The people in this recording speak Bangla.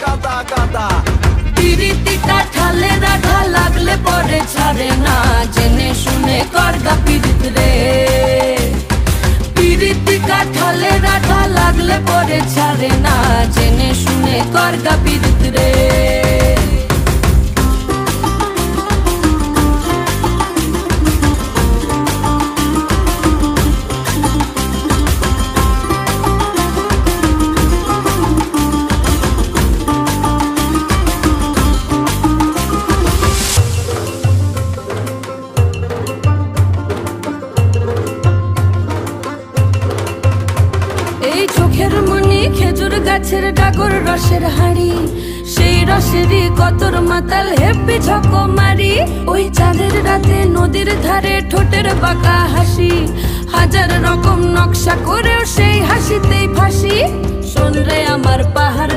গাদা গাদা। পিরিতি কাঠালে রাধা লাগলে পরে ছাড়ে না, জেনে শুনে করগা পিরিত রে। পিরিতি কাঠালে রাধা লাগলে পরে ছাড়ে না, জেনে শুনে করগা পিরিত রে। চোখের মনি খেজুর গাছের ডাগর রসের হাড়ি, সেই রসেরই কতর মাতাল হেপি ঝকো মারি। ওই চাঁদের রাতে নদীর ধারে ঠোঁটের বাঁকা হাসি, হাজার রকম নকশা করেও সেই হাসিতেই ফাঁসি। শোন রে আমার পাহাড়